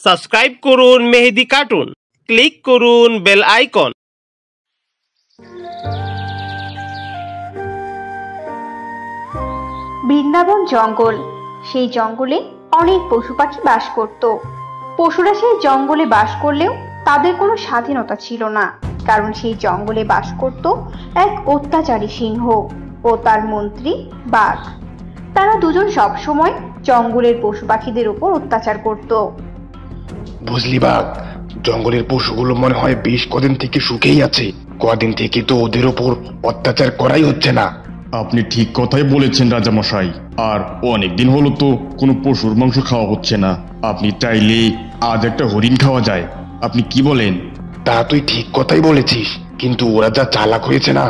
Subscribe করুন মেহেদি cartoon, click করুন bell icon. Vrindavan জঙ্গল। সেই জঙ্গলে অনেক পশু পাখি বাস করত। পশুরা সেই জঙ্গলে বাস করলেও তাদের কোনো স্বাধীনতা ছিল না, কারণ সেই জঙ্গলে বাস করত এক অত্যাচারী সিংহ ও তার মন্ত্রী বাঘ। তারা দুজন সবসময় জঙ্গলের পশু পাখিদের উপর অত্যাচার করত। বুঝলি বাঘ, জঙ্গলের পশুগুলো মনে হয় বেশ কদিন থেকে সুখেই আছে। কদিন থেকে তো ওদের ওপর অত্যাচার করাই হচ্ছে না। আপনি ঠিক কথাই বলেছেন রাজামশাই। আর অনেকদিন হলো তো কোনো পশুর মাংস খাওয়া হচ্ছে না। আপনি চাইলে আজ একটা হরিণ খাওয়া যায়। আপনি কি বলেন? তা তুই ঠিক কথাই বলেছিস, কিন্তু ওরা যা চালাক হয়েছে না,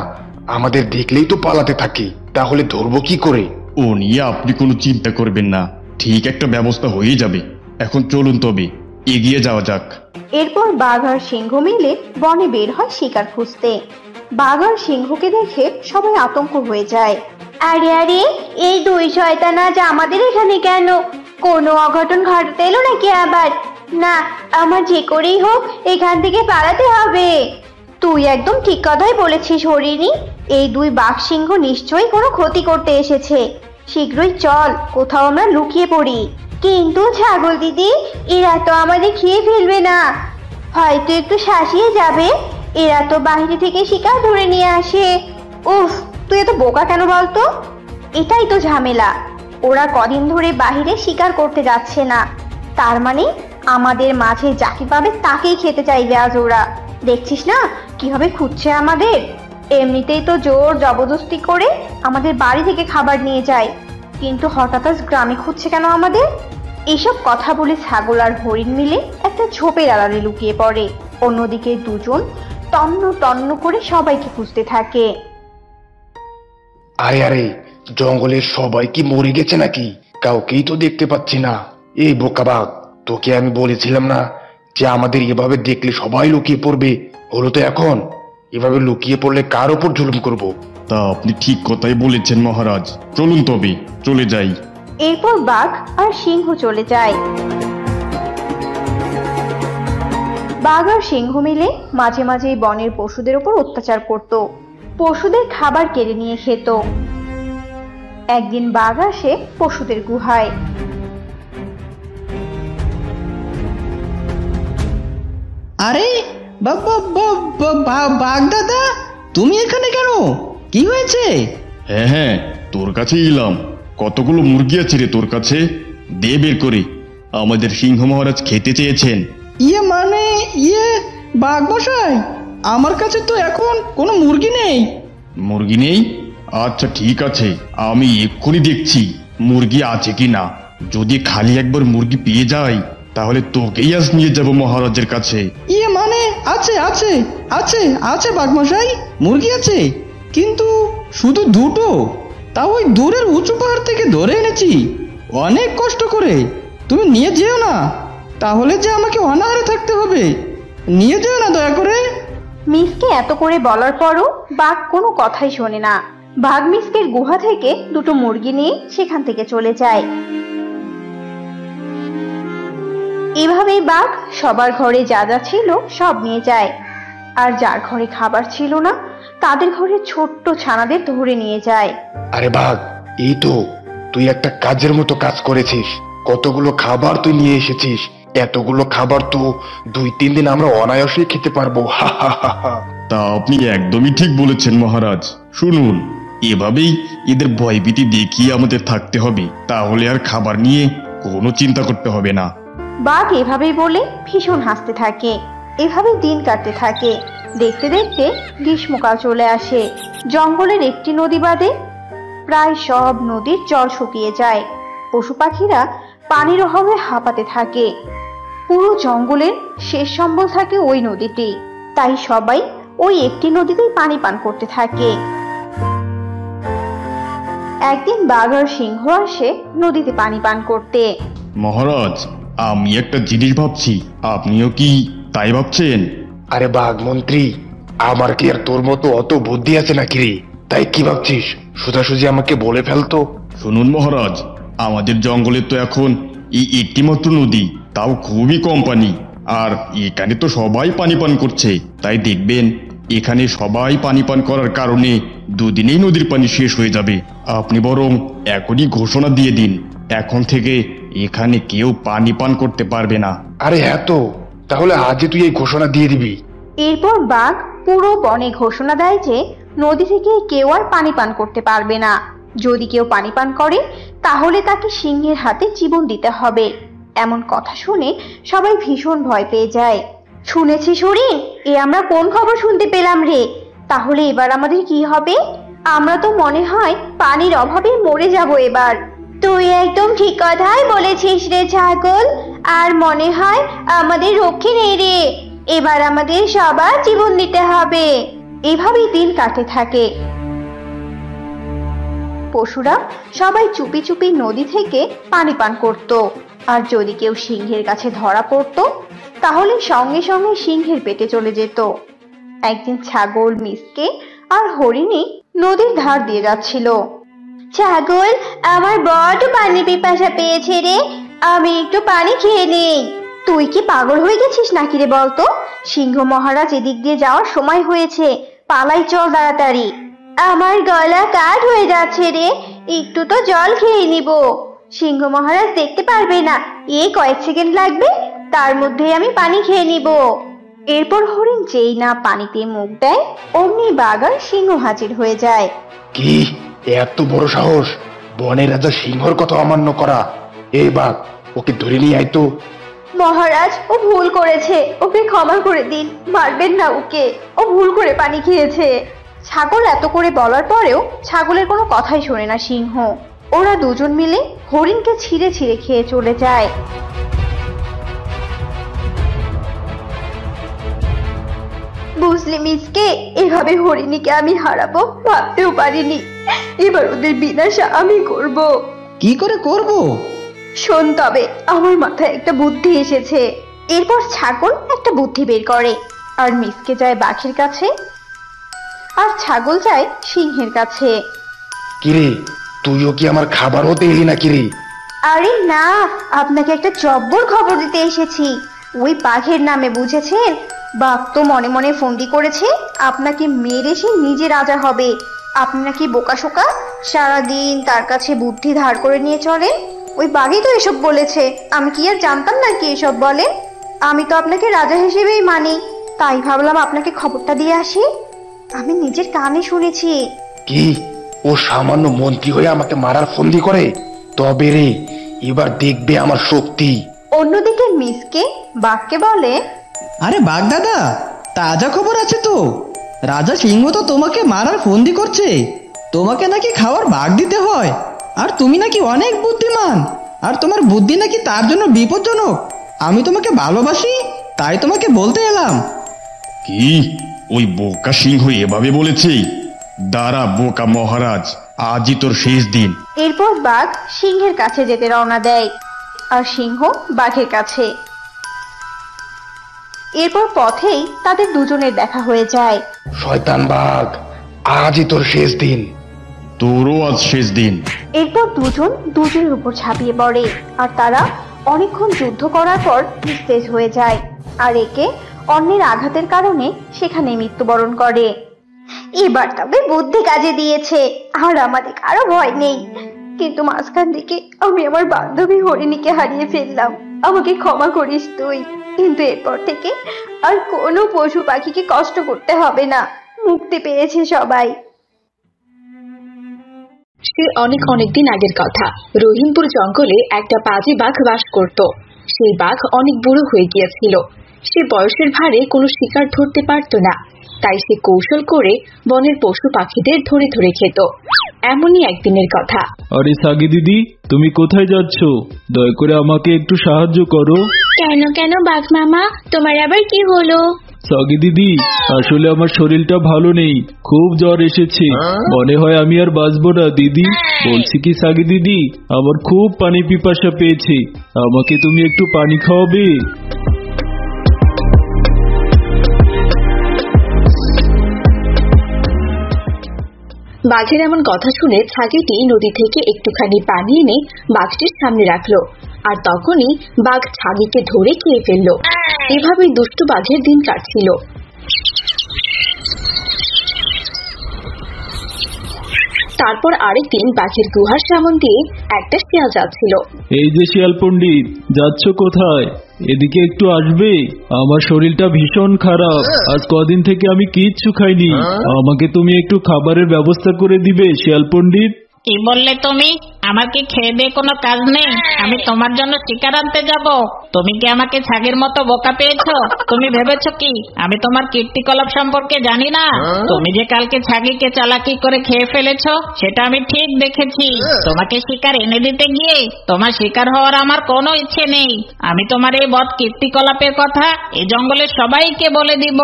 আমাদের দেখলেই তো পালাতে থাকে। তাহলে ধরবো কি করে? ও নিয়ে আপনি কোনো চিন্তা করবেন না, ঠিক একটা ব্যবস্থা হয়ে যাবে। এখন চলুন তবে এগিয়ে যাওয়া যাক। এরপর বাঘ আর সিংহ মিলে বনে বের হয় শিকার খুঁজতে। বাঘ আর সিংহকে দেখে সবাই আতঙ্ক হয়ে যায়। আরে আরে, এই দুই শয়তান আজ আমাদের এখানে কেন? কোনো অঘটন ঘটাতে এলো নাকি আবার? না, আমার যে করেই হোক এখান থেকে পালাতে হবে। তুই একদম ঠিক কথাই বলেছিস হরিণী। এই দুই বাঘ সিংহ নিশ্চয়ই কোনো ক্ষতি করতে এসেছে। শীঘ্রই চল কোথাও আমরা লুকিয়ে পড়ি। কিন্তু ছাগল দিদি, এরা তো আমাদের খেয়ে ফেলবে না? হয়তো একটু শাসিয়ে যাবে। এরা তো বাইরে থেকে শিকার ধরে নিয়ে আসে। উফ, তুই এত বোকা কেন বলতো? এটাই তো ঝামেলা। ওরা কদিন ধরে বাহিরে শিকার করতে যাচ্ছে না, তার মানে আমাদের মাঝে যাকে পাবে তাকেই খেতে চাইবে আজ ওরা। দেখছিস না কিভাবে খুঁজছে আমাদের? এমনিতেই তো জোর জবরদস্তি করে আমাদের বাড়ি থেকে খাবার নিয়ে যায়, কিন্তু হঠাৎ আজ গ্রামে খুঁজছে কেন আমাদের? এইসব কথা বলে ছাগল আর হরিণ মিলে একটা ঝোপের আড়ালে লুকিয়ে পড়ে। অন্যদিকে দুজন তন্ন তন্ন করে সবাইকে খুঁজতে থাকে। আরে আরে, জঙ্গলের সবাই কি মরে গেছে নাকি? কাউকেই তো দেখতে পাচ্ছি না। এই বোকা বাঘ, তোকে আমি বলেছিলাম না যে আমাদের এভাবে দেখলে সবাই লুকিয়ে পড়বে? হলো তো এখন। এভাবে লুকিয়ে পড়লে কার ওপর জুলুম করব? তা আপনি ঠিক কথাই বলেছেন মহারাজ। চলুন তবে চলে যাই। এরপর বাঘ আর সিংহ চলে যায়। বাঘ আর সিংহ মিলে মাঝে মাঝে বনের পশুদের উপর অত্যাচার করত, পশুদের খাবার কেড়ে নিয়ে খেত। একদিন বাঘ আসে পশুদের গুহায়। আরে বাঘ দাদা, তুমি এখানে কেন? কি হয়েছে? হ্যাঁ হ্যাঁ, তোর কাছে এলাম। কতগুলো মুরগি আছে রে তোর কাছে? দে বের করে। আমাদের সিংহ মহারাজ খেতে চেয়েছেন। মানে বাঘ মশাই, আমার কাছে তো এখন কোনো মুরগি নেই। মুরগি নেই? আচ্ছা ঠিক আছে, আমি এক্ষুনি দেখছি মুরগি আছে কি না। যদি খালি একবার মুরগি পেয়ে যাই তাহলে তোকেই আজ নিয়ে যাব মহারাজের কাছে। মানে আছে আছে আছে আছে বাঘ মশাই, মুরগি আছে, কিন্তু শুধু দুটো। তাও ওই দূরের উঁচু পাহাড় থেকে ধরে এনেছি অনেক কষ্ট করে। তুমি নিয়ে যেও না, তাহলে যে আমাকে অনাহারে থাকতে হবে। নিয়ে যেও না দয়া করে। মিসকে এত করে বলার পরও বাঘ কোনো কথাই শোনে না। বাঘ মিসকের গুহা থেকে দুটো মুরগি নিয়ে সেখান থেকে চলে যায়। এভাবেই বাঘ সবার ঘরে যা যা ছিল সব নিয়ে যায়, আর যার ঘরে খাবার ছিল না তাদের ঘরে ছোট্ট ছানাদের ধরে নিয়ে যায়। আরে বাঘ, এই তো তুই একটা কাজের মতো কাজ করেছিস। কতগুলো খাবার তুই নিয়ে এসেছিস। এতগুলো খাবার তো 2-3 দিন আমরা অনায়াসেই খেতে পারবো। হা হা হা হা। তা আপনি একদমই ঠিক বলেছেন মহারাজ। শুনুন, এভাবেই এদের ভয়ভীতি দেখিয়ে আমাদের থাকতে হবে, তাহলে আর খাবার নিয়ে কোনো চিন্তা করতে হবে না। বাঘ এভাবেই বলে ভীষণ হাসতে থাকে। এভাবে দিন কাটতে থাকে। দেখতে দেখতে গ্রীষ্মকাল চলে আসে। জঙ্গলের একটি নদী বাদে প্রায় সব নদীর জল শুকিয়ে যায়। পশু পাখিরা পানির অভাবে হাঁপাতে থাকে। পুরো জঙ্গলের শেষ সম্বল থাকে ওই নদীটি, তাই সবাই ওই একটি নদীতেই পানি পান করতে থাকে। একদিন বাঘ আর সিংহ আসে নদীতে পানি পান করতে। মহারাজ, আমি একটা জিনিস ভাবছি, আপনিও কি তাই ভাবছেন? আরে বাঘ মন্ত্রী, আমার কি আর তোর মতো অত বুদ্ধি আছে নাকি রে? তাই কি ভাবছিস সোজাসুজি আমাকে বলে ফেলতো। শুনুন মহারাজ, আমাদের জঙ্গলে তো এখন এই একটি মাত্র নদী, তাও খুবই কম পানি। আর এখানে তো সবাই পানি পান করছে, তাই দেখবেন এখানে সবাই পানি পান করার কারণে দুদিনেই নদীর পানি শেষ হয়ে যাবে। আপনি বরং এখনই ঘোষণা দিয়ে দিন, এখন থেকে এখানে কেউ পানি পান করতে পারবে না। আরে হ্যাঁ তো, তাহলে আজই তুই এই ঘোষণা দিয়ে দিবি। এরপর বাঘ পুরো বনে ঘোষণা দেয় যে নদী থেকে কেউ আর পানি পান করতে পারবে না। যদি কেউ পানি পান করে তাহলে তাকে সিংহের হাতে জীবন দিতে হবে। এমন কথা শুনে সবাই ভীষণ ভয় পেয়ে যায়। শুনেছিস হরিণ, আমরা কোন খবর শুনতে পেলাম রে? তাহলে এবার আমাদের কি হবে? আমরা তো মনে হয় পানির অভাবে মরে যাব এবার। তুই একদম ঠিক কথাই বলেছিস রে ছাগল, আর মনে হয় আমাদের রক্ষে নেই রে। এবার আমাদের সবার জীবন দিতে হবে। এভাবেই দিন কাটতে থাকে। পশুরা সবাই চুপি চুপি নদী থেকে পানি পান করত। আর যদি কেউ সিংহের কাছে ধরা পড়তো তাহলে সঙ্গে সঙ্গে সিংহের পেটে চলে যেত। একদিন ছাগল, মিসকে আর হরিণী নদীর ধার দিয়ে যাচ্ছিল। ছাগল, আমার বড় পানি পিপাসা পেয়েছে রে, আমি একটু পানি খেয়ে নেই। তুই কি পাগল হয়ে গেছিস নাকি রে বলতো? সিংহ মহারাজ এদিক দিয়ে যাওয়ার সময় হয়েছে, পালাই চল তাড়াতাড়ি। আমার গলা কাঠ হয়ে যাচ্ছে রে, একটু তো জল খেয়ে নিব। সিংহ মহারাজ দেখতে পারবে না, এই কয়েক সেকেন্ড লাগবে, তার মধ্যে আমি পানি খেয়ে নিব। এরপর হরিণ যেই না পানিতে মুখ দেয় অমনি বাঘ আর সিংহ হাজির হয়ে যায়। কি এত বড় সাহস বনের রাজা সিংহর কথা অমান্য করা! এই বাঘ, ওকে ধরে নিয়ে আয় তো। মহারাজ, ও ভুল করেছে, ওকে ক্ষমা করে দিন, মারবেন না ওকে, ও ভুল করে পানি খেয়েছে। ছাগল এত করে বলার পরেও ছাগলের কোনো কথাই শোনে না সিংহ। ওরা দুজন মিলে হরিণকে ছিঁড়ে ছিঁড়ে খেয়ে চলে যায়। বুঝলি মিসকে, এভাবে হরিণীকে আমি হারাবো ভাবতেও পারিনি। এবার ওদের বিনাশ আমি করব। কি করে করব? শোন তবে, আমার মাথায় একটা বুদ্ধি এসেছে। এরপর ছাগল একটা বুদ্ধি বের করে, আর মিসকে যায় বাঘের কাছে আর ছাগল যায় সিংহের কাছে। কিরে, তুইও কি আমার খাবার হতে এলি নাকি রে? আরে না, আপনাকে একটা জব্বর খবর দিতে এসেছি। ওই বাঘের নামে, বুঝেছেন? বাঘ তো মনে মনে ফন্দি করেছে আপনাকে মেরে সে নিজে রাজা হবে। আপনি নাকি বোকাশোকা, সারাদিন তার কাছে বুদ্ধি ধার করে নিয়ে চলেন। ওই বাঘই তো এসব বলেছে, আমি কি আর জানতাম নাকি এসব বলে? আমি তো আপনাকে রাজা হিসেবেই মানি, তাই ভাবলাম আপনাকে খবরটা দিয়ে আসি। আমি নিজের কানে শুনেছি। কি, ও সামান্য মন্ত্রী হয়ে আমাকে মারার ফন্দি করে? তবে রে, এবার দেখবে আমার শক্তি। অন্যদিকে মিসকে বাঘকে বলে, আরে বাঘ দাদা, তাজা খবর আছে তো। রাজা সিংহ তো তোমাকে মারার ফন্দি করছে। তোমাকে নাকি খাওয়ার ভাগ দিতে হয়, আর তুমি নাকি অনেক বুদ্ধিমান, আর তোমার বুদ্ধি নাকি তার জন্য বিপজ্জনক। আমি তোমাকে ভালোবাসি, তাই তোমাকে বলতে এলাম। কি, ওই বোকা সিংহ এভাবে বলেছে? দাঁড়া বোকা মহারাজ, আজই তোর শেষ দিন। এরপর বাঘ সিংহের কাছে যেতে রওনা দেয়, আর সিংহ বাঘের কাছে। এরপর পথেই তাদের দুজনের দেখা হয়ে যায়। শয়তান বাঘ, আজই তোর শেষ দিন। তোরও আজ শেষ দিন। এরপর দুজন দুজনের উপর ঝাঁপিয়ে পড়ে, আর তারা অনেকক্ষণ যুদ্ধ করার পর নিস্তেজ হয়ে যায়, আর একে অন্যের আঘাতের কারণে সেখানে মৃত্যুবরণ করে। এবার তবে বুদ্ধি কাজে দিয়েছে, আর আমাদের কারো ভয় নেই। কিন্তু মাঝখান থেকে আমি আমার বান্ধবী হরিণীকে হারিয়ে ফেললাম, আমাকে ক্ষমা করিস তুই। কিন্তু এরপর থেকে আর কোনো পশু পাখিকে কষ্ট করতে হবে না, মুক্তি পেয়েছে সবাই। সে অনেক অনেক দিন আগের কথা। রহিমপুর জঙ্গলে একটা পাজি বাঘ বাস করত। সেই বাঘ অনেক বুড়ো হয়ে গিয়েছিল। সে বয়সের ভারে কোনো শিকার ধরতে পারত না, তাই সে কৌশল করে বনের পশু পাখিদের ধরে ধরে খেত। এমনই একদিনের কথা। আরে সাগি দিদি, তুমি কোথায় যাচ্ছ? দয়া করে আমাকে একটু সাহায্য করো। কেন কেন বাঘ মামা, তোমার আবার কি হলো? সাগি দিদি, আসলে আমার শরীরটা ভালো নেই, খুব জ্বর এসেছে, মনে হয় আমি আর বাঁচবো না। দিদি বলছি কি সাগি দিদি, আমার খুব পানি পিপাসা পেয়েছে, আমাকে তুমি একটু পানি খাওয়াবে? বাঘের এমন কথা শুনে ছাগিটি নদী থেকে একটুখানি পানি এনে বাঘটির সামনে রাখলো। আর তখনই বাঘ ছাগিকে ধরে খেয়ে ফেললো। এভাবেই দুষ্টু বাঘের দিন কাটছিল। তারপর আরেকদিন বাঘের গুহার সামন দিয়ে একটা শিয়াল যাচ্ছিল। এই যে শিয়াল পণ্ডিত, যাচ্ছ কোথায়? এদিকে একটু আসবে? আমার শরীরটা ভীষণ খারাপ, আজ কদিন থেকে আমি কিচ্ছু খাইনি। আমাকে তুমি একটু খাবারের ব্যবস্থা করে দিবে শিয়াল পণ্ডিত? কি বললে তুমি? আমার কি খেয়ে দিয়ে কোনো কাজ নেই? আমি তোমার জন্য শিকার আনতে যাব? তুমি কি আমাকে ছাগের মতো বোকা পেয়েছো? তুমি ভেবেছো কি আমি তোমার কীর্তিকলাপ সম্পর্কে জানি না? তুমি যে কালকে ছাগিকে চালাকি করে খেয়ে ফেলেছো সেটা আমি ঠিক দেখেছি। তোমাকে শিকার এনে দিতে গিয়ে তোমার শিকার হওয়ার আমার কোনো ইচ্ছে নেই। আমি তোমার এই বদ কীর্তিকলাপের কথা এই জঙ্গলের সবাইকে বলে দিব।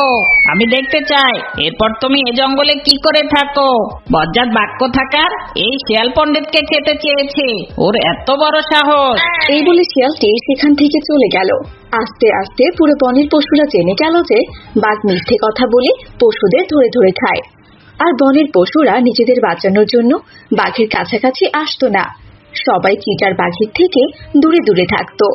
আমি দেখতে চাই এরপর তুমি এই জঙ্গলে কি করে থাকো। বজ্জাত বাক্য থাকার এই শিয়াল পণ্ডিতকে খেতে চেয়েছে, ওর এত বড় সাহস। এই বলে শিয়ালটি সেখান থেকে চলে গেল। আস্তে আস্তে পুরো বনের পশুরা জেনে গেল যে বাঘ মিথ্যে কথা বলে পশুদের ধরে ধরে খায়। আর বনের পশুরা নিজেদের বাঁচানোর জন্য বাঘের কাছাকাছি আসতো না। সবাই চিতার বাঘের থেকে দূরে দূরে থাকতো।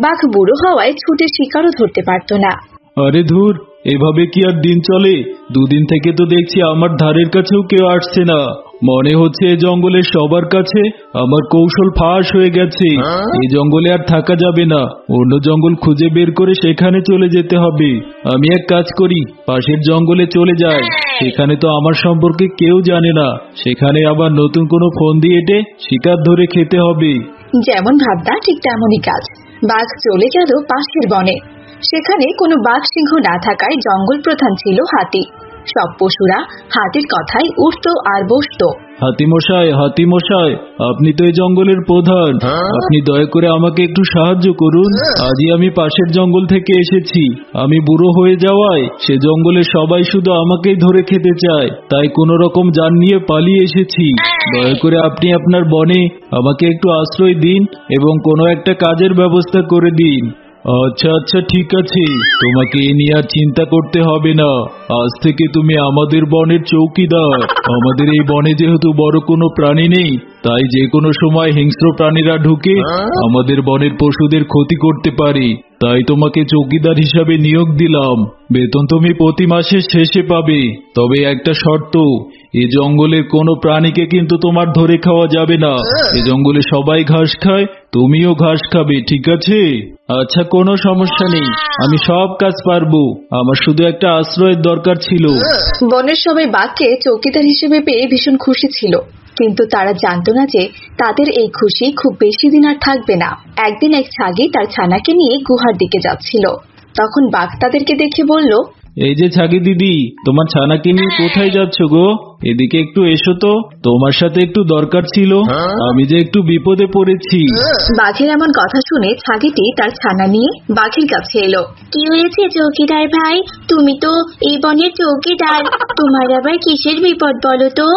বাঘ বুড়ো হওয়ায় ছুটে শিকারও ধরতে পারত না। আরে ধুর, এভাবে কি আর দিন চলে? দুদিন থেকে তো দেখছি আমার ধারের কাছেও কেউ আসছে না। মনে হচ্ছে এই জঙ্গলের সবার কাছে আমার কৌশল ফাঁস হয়ে গেছে। এই জঙ্গলে আর থাকা যাবে না, অন্য জঙ্গল খুঁজে বের করে সেখানে চলে যেতে হবে। আমি এক কাজ করি, পাশের জঙ্গলে চলে যাই। সেখানে তো আমার সম্পর্কে কেউ জানে না, সেখানে আবার নতুন কোনো ফোন দিয়ে এটে শিকার ধরে খেতে হবে। যেমন ভাবনা ঠিক তেমনই কাজ। বাঘ চলে গেল পাশের বনে। সেখানে কোনো বাঘ সিংহ না থাকায় জঙ্গল প্রধান ছিল হাতি। সব পশুরা হাতির কথাই উঠতো আর বসতো। হাতিমশাই, হাতিমশাই, আপনি তো এই জঙ্গলের প্রধান, আপনি দয়া করে আমাকে একটু সাহায্য করুন। আজই আমি পাশের জঙ্গল থেকে এসেছি। আমি বুড়ো হয়ে যাওয়ায় সে জঙ্গলে সবাই শুধু আমাকেই ধরে খেতে চায়, তাই কোনো রকম জান নিয়ে পালিয়ে এসেছি। দয়া করে আপনি আপনার বনে আমাকে একটু আশ্রয় দিন এবং কোনো একটা কাজের ব্যবস্থা করে দিন। আচ্ছা আচ্ছা, ঠিক আছে, তোমাকে এ নিয়ে আর চিন্তা করতে হবে না। আজ থেকে তুমি আমাদের বনের চৌকিদার। আমাদের এই বনে যেহেতু বড় কোনো প্রাণী নেই, তাই যে কোনো সময় হিংস্র প্রাণীরা ঢুকে আমাদের বনের পশুদের ক্ষতি করতে পারে। তাই তোমাকে চৌকিদার হিসাবে নিয়োগ দিলাম। বেতন তুমি প্রতি মাসের শেষে পাবে, তবে একটা শর্ত, এই জঙ্গলের কোনো প্রাণীকে কিন্তু তোমার ধরে খাওয়া যাবে না। এই জঙ্গলে সবাই ঘাস খায়, তুমিও ঘাস খাবে, ঠিক আছে? আচ্ছা, কোনো সমস্যা নেই, আমি সব কাজ পারবো। আমার শুধু একটা আশ্রয়ের দরকার ছিল। বনের সবাই বাঘকে চৌকিদার হিসেবে পেয়ে ভীষণ খুশি ছিল, কিন্তু তারা জানতো না যে তাদের এই খুশি খুব বেশি দিন আর থাকবে না। একদিন এক ছাগি তার ছানাকে নিয়ে গুহার দিকে যাচ্ছিল। তখন বাঘ তাদেরকে দেখে বলল, এই যে ছাগি দিদি, তোমার ছানাকে নিয়ে কোথায় যাচ্ছ গো? এদিকে একটু এসো তো, তোমার সাথে একটু দরকার ছিল। আমি যে একটু বিপদে পড়েছি। বাঘের এমন কথা শুনে ছাগিটি তার ছানা নিয়ে বাঘের কাছে এলো। কি হয়েছে চৌকিদার ভাই? তুমি তো এই বনের চৌকিদার, তোমার আবার কিসের বিপদ বলো তো?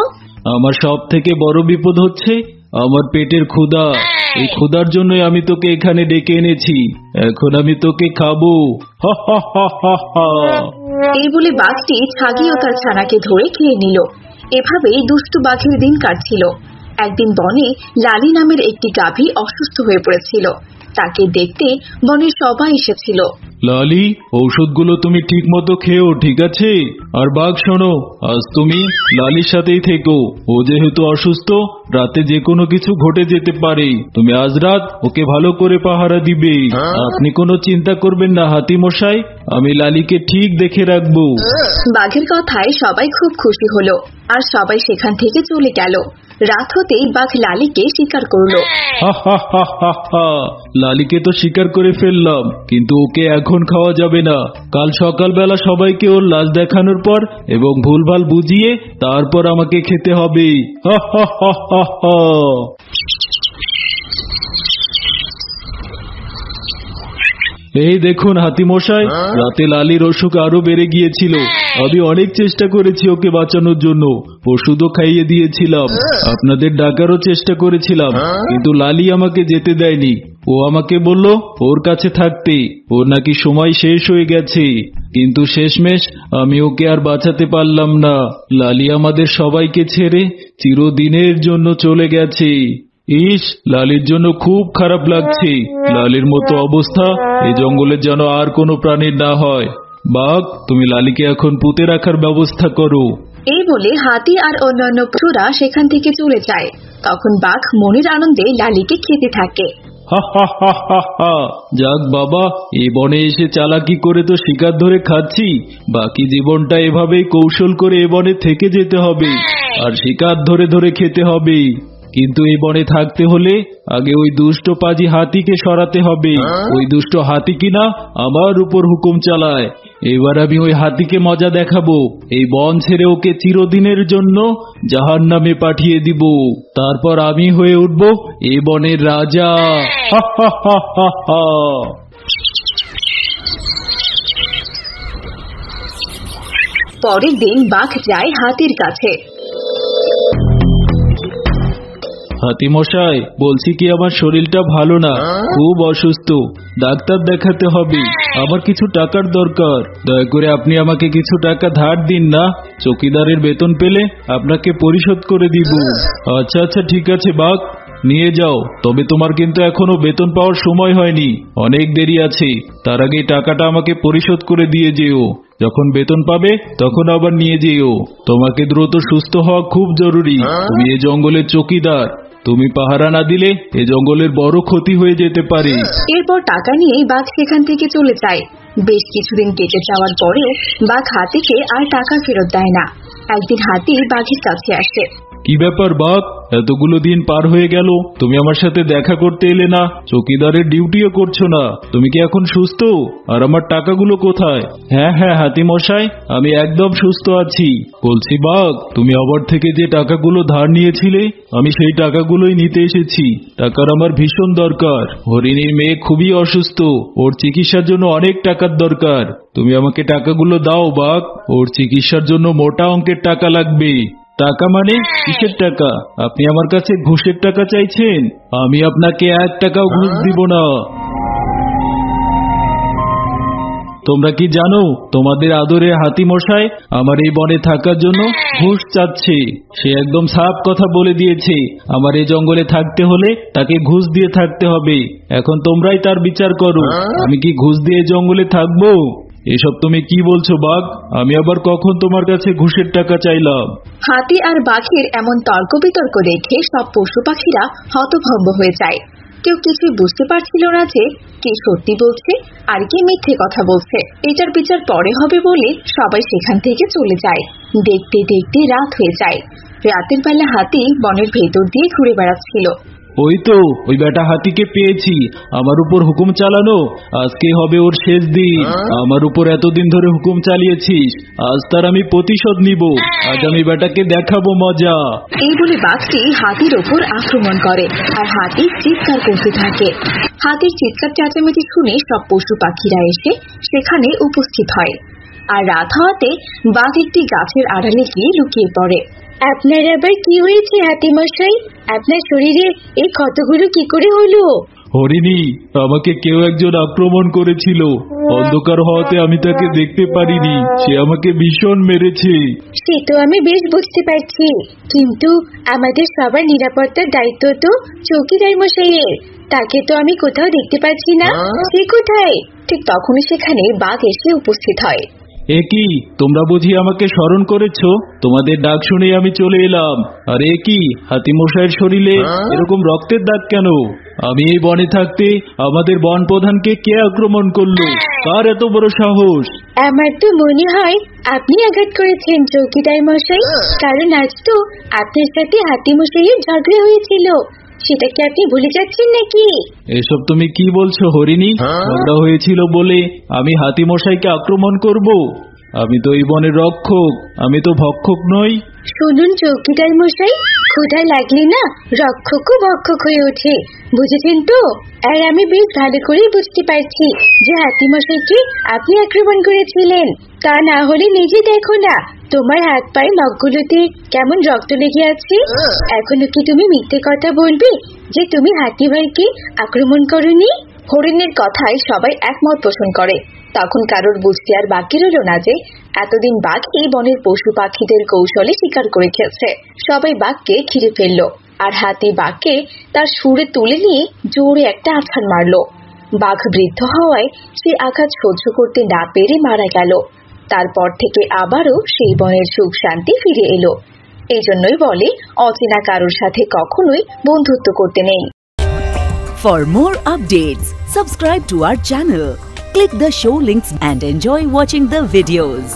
আমার সব থেকে বড় বিপদ হচ্ছে আমার পেটের ক্ষুধা। এই ক্ষুধার জন্যই আমি তোকে এখানে ডেকে এনেছি। এখন আমি তোকে খাবো। হা হা হা হা হা। এই বলে বাঘটি ছাগি ও তার ছানাকে ধরে খেয়ে নিল। এভাবেই দুষ্টু বাঘের দিন কাটছিল। একদিন বনে লালি নামের একটি গাভী অসুস্থ হয়ে পড়েছিল। তাকে দেখতে বনের সবাই এসেছিল। লালি, ঔষধগুলো তুমি ঠিক মতো খেও, ঠিক আছে? আর বাঘ শোনো, আজ তুমি লালির সাথেই থেকো। ও যেহেতু অসুস্থ, রাতে যে কোনো কিছু ঘটে যেতে পারে। তুমি আজ রাত ওকে ভালো করে পাহারা দিবে। আপনি কোনো চিন্তা করবেন না হাতিমশাই, আমি লালিকে ঠিক দেখে রাখবো। বাঘের কথায় সবাই খুব খুশি হলো, আর সবাই সেখান থেকে চলে গেল। রাত হতেই বাঘ লালিকে শিকার করলো। হা হা হা হা হা। লালিকে তো শিকার করে ফেললাম, কিন্তু ওকে এখন খাওয়া যাবে না। কাল সকালবেলা সবাইকে ওর লাশ দেখানোর পর এবং ভুলভাল বুঝিয়ে তারপর আমাকে খেতে হবে। হা হা হা হা হা। এই দেখুন হাতিমশাই, রাতে লালির অসুখ আরো বেড়ে গিয়েছিল। আমি অনেক চেষ্টা করেছি ওকে বাঁচানোর জন্য, ওষুধও খাইয়ে দিয়েছিলাম, আপনাদের ডাকারও চেষ্টা করেছিলাম, কিন্তু লালি আমাকে যেতে দেয়নি। ও আমাকে বলল ওর কাছে থাকতে, ওর নাকি সময় শেষ হয়ে গেছে। কিন্তু শেষমেশ আমি ওকে আর বাঁচাতে পারলাম না। লালি আমাদের সবাইকে ছেড়ে চিরদিনের জন্য চলে গেছে। ইস, লালির জন্য খুব খারাপ লাগছে। লালির মতো অবস্থা এই জঙ্গলে যেন আর কোনো প্রাণীর না হয়। বাঘ, তুমি লালিকে এখন পুঁতে রাখার ব্যবস্থা করো। এই বলে হাতি আর অন্যান্য পশুরা সেখান থেকে চলে যায়। তখন বাঘ মনের আনন্দে লালিকে খেতে থাকে। হা হা হা হা হা। যাক বাবা, এই বনে এসে চালাকি করে তো শিকার ধরে খাচ্ছি, বাকি জীবনটা এভাবেই কৌশল করে এ বনে থেকে যেতে হবে আর শিকার ধরে ধরে খেতে হবে। কিন্তু এই বনে থাকতে হলে আগে ওই দুষ্ট পাজি হাতিকে সরাতে হবে। ওই দুষ্ট হাতি কিনা আমার উপর হুকুম চালায়। এবার আমি ওই হাতিকে মজা দেখাবো। এই বন ছেড়ে ওকে চিরদিনের জন্য জাহান্নামে পাঠিয়ে দিব। তারপর আমি হয়ে উঠব এই বনের রাজা। হা হা হা হা হা। পরের দিন বাঘ যায় হাতির কাছে। হাতি মশাই, বলছি কি আমার শরীরটা ভালো না, খুব অসুস্থ, ডাক্তার দেখাতে হবে। আমার কিছু টাকার দরকার, দয়া করে আপনি আমাকে কিছু টাকা ধার দিন না। চৌকিদারের বেতন পেলে আপনাকে পরিশোধ করে দিব। আচ্ছা আচ্ছা, ঠিক আছে বাঘ, নিয়ে যাও। তবে তোমার কিন্তু এখনো বেতন পাওয়ার সময় হয়নি, অনেক দেরি আছে। তার আগে টাকাটা আমাকে পরিশোধ করে দিয়ে যেও। যখন বেতন পাবে তখন আবার নিয়ে যেও। তোমাকে দ্রুত সুস্থ হওয়া খুব জরুরি। তুমি এই জঙ্গলের চৌকিদার, তুমি পাহারা না দিলে এ জঙ্গলের বড় ক্ষতি হয়ে যেতে পারে। এরপর টাকা নিয়ে বাঘ সেখান থেকে চলে যায়। বেশ কিছুদিন কেটে যাওয়ার পরেও বাঘ হাতিকে আর টাকা ফেরত দেয় না। একদিন হাতি বাঘের কাছে আসে। কি ব্যাপার বাঘ, এতগুলো দিন পার হয়ে গেল, তুমি আমার সাথে দেখা করতে এলে না, চৌকিদারের ডিউটিও করছো না। তুমি কি এখন সুস্থ? আর আমার টাকাগুলো কোথায়? হ্যাঁ হ্যাঁ হাতি মশাই, আমি একদম সুস্থ আছি। বলছি বাঘ, তুমি আবার থেকে যে টাকাগুলো ধার নিয়েছিলে, আমি সেই টাকাগুলোই নিতে এসেছি। টাকার আমার ভীষণ দরকার। হরিণীর মেয়ে খুবই অসুস্থ, ওর চিকিৎসার জন্য অনেক টাকার দরকার। তুমি আমাকে টাকাগুলো দাও বাঘ, ওর চিকিৎসার জন্য মোটা অঙ্কের টাকা লাগবে। টাকা মানে কিসের টাকা? আপনি আমার কাছে ঘুষের টাকা চাইছেন? আমি আপনাকে 1 টাকাও ঘুষ দিব না। তোমরা কি জানো, তোমাদের আদরে হাতি মশাই আমার এই বনে থাকার জন্য ঘুষ চাচ্ছে। সে একদম সাফ কথা বলে দিয়েছে, আমার এই জঙ্গলে থাকতে হলে তাকে ঘুষ দিয়ে থাকতে হবে। এখন তোমরাই তার বিচার করো, আমি কি ঘুষ দিয়ে জঙ্গলে থাকবো? এসব তুমি কি বলছো বাঘ? আমি আবার কখন তোমার কাছে ঘুষের টাকা চাইলাম? হাতি আর বাঘের এমন তর্ক বিতর্ক দেখে সব পশু পাখিরা হতভম্ব হয়ে যায়। কেউ কিছুই বুঝতে পারছিল না যে কে সত্যি বলছে আর কে মিথ্যে কথা বলছে। এটার বিচার পরে হবে বলে সবাই সেখান থেকে চলে যায়। দেখতে দেখতে রাত হয়ে যায়। রাতের বেলা হাতি বনের ভেতর দিয়ে ঘুরে বেড়াচ্ছিল। ওই তো, ওই বেটা হাতিকে পেয়েছি। আমার উপর হুকুম চালানো, আজকে হবে ওর শেষ দিন। আমার উপর এতদিন ধরে হুকুম চালিয়েছিস, আজ তার আমি প্রতিশোধ নিব। আজ আমি বেটাকে দেখাবো মজা। এই বলে বাঘটি হাতির ওপর আক্রমণ করে আর হাতি চিৎকার করতে থাকে। হাতির চিৎকার চেঁচামেচি শুনে সব পশু পাখিরা এসে সেখানে উপস্থিত হয়। আর রাত হওয়াতে বাঘ একটি গাছের আড়ালে গিয়ে লুকিয়ে পড়ে। আপনার আবার কি হয়েছে হাতি মশাই? আপনার শরীরে এই ক্ষতগুলো কি করে হলো? হরিণী, আমাকে কেউ একজন আক্রমণ করেছিল। অন্ধকার হওয়াতে আমি তাকে দেখতে পারিনি, সে আমাকে ভীষণ মেরেছে। সে তো আমি বেশ বুঝতে পারছি, কিন্তু আমাদের সবার নিরাপত্তার দায়িত্ব তো চৌকিদার মশাইয়ের। তাকে তো আমি কোথাও দেখতে পাচ্ছি না, সে কোথায়? ঠিক তখনই সেখানে বাঘ এসে উপস্থিত হয়। এ কি, তোমরা বুঝি আমাকে স্মরণ করেছো? তোমাদের ডাক শুনে আমি চলে এলাম। আর এ কি, হাতি মশাইয়ের শরীরে এরকম রক্তের দাগ কেন? আমি এই বনে থাকতে আমাদের বন প্রধানকে কে আক্রমণ করলো? কার এত বড় সাহস? আমার তো মনে হয় আপনি আঘাত করেছেন চৌকিদার মশাই, কারণ আজ তো আপনার সাথে হাতি মশাইয়ের ঝগড়া হয়েছিল। সেটা কি আপনি ভুলে যাচ্ছেন নাকি? এসব তুমি কি বলছো হরিণী? ঝগড়া হয়েছিল বলে আমি হাতি মশাইকে আক্রমণ করব? আমি তো এই বনের রক্ষক, আমি তো ভক্ষক নই। শুনুন চৌকিদার মশাই, ক্ষুধা লাগলে না রক্ষকও ভক্ষক হয়ে ওঠে, বুঝেছেন তো? আর আমি বেশ ভালো করেই বুঝতে পারছি যে হাতি মশাইকে আপনি আক্রমণ করেছিলেন। তা না হলে নিজে দেখো না, তোমার হাত পায়ে নখগুলোতে কেমন রক্ত লেগে আছে। এখনো কি তুমি মিথ্যে কথা বলবে যে তুমি হাতি ভাইকে আক্রমণ করোনি? হরিণের কথায় সবাই একমত পোষণ করে। তখন কারোর বুঝতে আর বাকি রইল না যে এতদিন বাঘ এই বনের পশু পাখিদের কৌশলে শিকার করে খেয়েছে। সবাই বাঘকে ঘিরে ফেললো। আর হাতি বাঘকে তার সুরে তুলে নিয়ে জোরে একটা আছাড় মারল। বাঘ বৃদ্ধ হওয়ায় সে আঘাত সহ্য করতে না পেরে মারা গেল। তারপর থেকে আবারও সেই বনের সুখ শান্তি ফিরে এলো। এই জন্যই বলে অচেনা কারোর সাথে কখনোই বন্ধুত্ব করতে নেই। For more updates, subscribe to our channel, click the show links and enjoy watching the videos.